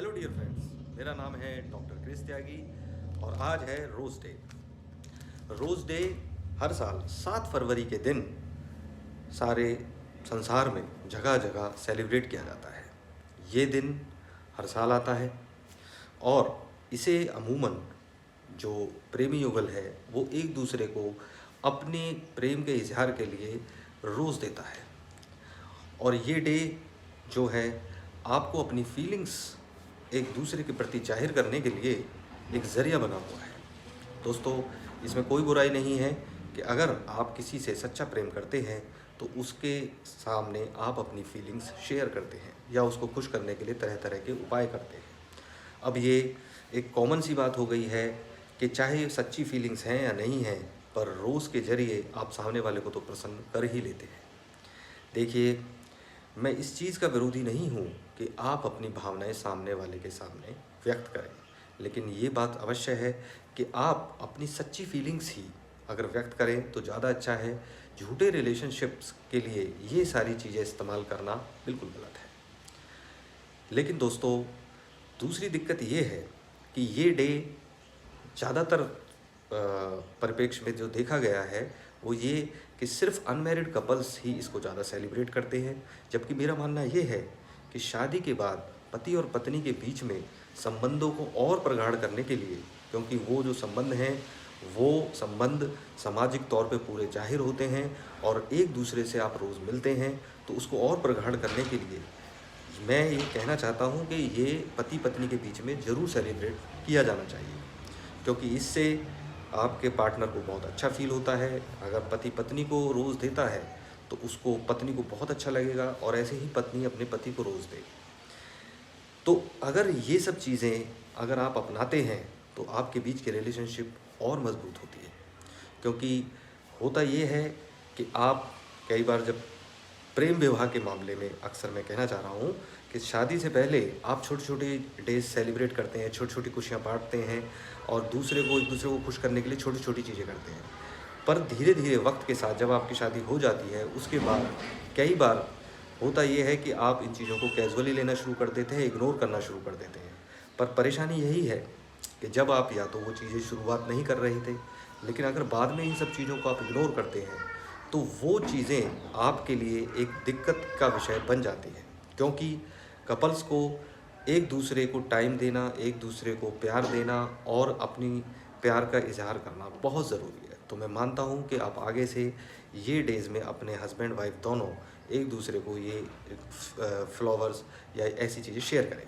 Hello dear friends, मेरा नाम है डॉक्टर क्रिस त्यागी और आज है रोज़ डे। रोज़ डे हर साल 7 फरवरी के दिन सारे संसार में जगह जगह सेलिब्रेट किया जाता है। ये दिन हर साल आता है और इसे अमूमन जो प्रेमी युगल है वो एक दूसरे को अपने प्रेम के इजहार के लिए रोज़ देता है। और ये डे जो है आपको अपनी फीलिंग्स एक दूसरे के प्रति जाहिर करने के लिए एक ज़रिया बना हुआ है। दोस्तों, इसमें कोई बुराई नहीं है कि अगर आप किसी से सच्चा प्रेम करते हैं तो उसके सामने आप अपनी फीलिंग्स शेयर करते हैं या उसको खुश करने के लिए तरह तरह के उपाय करते हैं। अब ये एक कॉमन सी बात हो गई है कि चाहे सच्ची फीलिंग्स हैं या नहीं हैं, पर रोज़ के ज़रिए आप सामने वाले को तो प्रसन्न कर ही लेते हैं। देखिए, मैं इस चीज़ का विरोधी नहीं हूँ कि आप अपनी भावनाएं सामने वाले के सामने व्यक्त करें, लेकिन ये बात अवश्य है कि आप अपनी सच्ची फीलिंग्स ही अगर व्यक्त करें तो ज़्यादा अच्छा है। झूठे रिलेशनशिप्स के लिए ये सारी चीज़ें इस्तेमाल करना बिल्कुल गलत है। लेकिन दोस्तों, दूसरी दिक्कत ये है कि ये डे ज़्यादातर परिप्रेक्ष्य में जो देखा गया है वो ये कि सिर्फ अनमैरिड कपल्स ही इसको ज़्यादा सेलिब्रेट करते हैं, जबकि मेरा मानना ये है कि शादी के बाद पति और पत्नी के बीच में संबंधों को और प्रगाढ़ करने के लिए, क्योंकि वो जो संबंध हैं वो संबंध सामाजिक तौर पे पूरे जाहिर होते हैं और एक दूसरे से आप रोज़ मिलते हैं, तो उसको और प्रगाढ़ करने के लिए मैं ये कहना चाहता हूँ कि ये पति पत्नी के बीच में ज़रूर सेलिब्रेट किया जाना चाहिए, क्योंकि इससे आपके पार्टनर को बहुत अच्छा फील होता है। अगर पति पत्नी को रोज़ देता है तो उसको पत्नी को बहुत अच्छा लगेगा और ऐसे ही पत्नी अपने पति को रोज़ दे। तो अगर ये सब चीज़ें अगर आप अपनाते हैं तो आपके बीच की रिलेशनशिप और मज़बूत होती है, क्योंकि होता ये है कि आप कई बार जब प्रेम विवाह के मामले में अक्सर मैं कहना चाह रहा हूँ कि शादी से पहले आप छोटे छोटे डेज सेलिब्रेट करते हैं, छोटी छोटी खुशियाँ बांटते हैं और एक दूसरे को खुश करने के लिए छोटी छोटी चीज़ें करते हैं। पर धीरे धीरे वक्त के साथ जब आपकी शादी हो जाती है उसके बाद कई बार होता ये है कि आप इन चीज़ों को कैजुअली लेना शुरू कर देते हैं, इग्नोर करना शुरू कर देते हैं। पर परेशानी यही है कि जब आप या तो वो चीज़ें शुरुआत नहीं कर रहे थे, लेकिन अगर बाद में इन सब चीज़ों को आप इग्नोर करते हैं तो वो चीज़ें आपके लिए एक दिक्कत का विषय बन जाती है, क्योंकि कपल्स को एक दूसरे को टाइम देना, एक दूसरे को प्यार देना और अपनी प्यार का इजहार करना बहुत ज़रूरी है। तो मैं मानता हूँ कि आप आगे से ये डेज़ में अपने हस्बैंड वाइफ दोनों एक दूसरे को ये फ्लावर्स या ऐसी चीज़ें शेयर करें।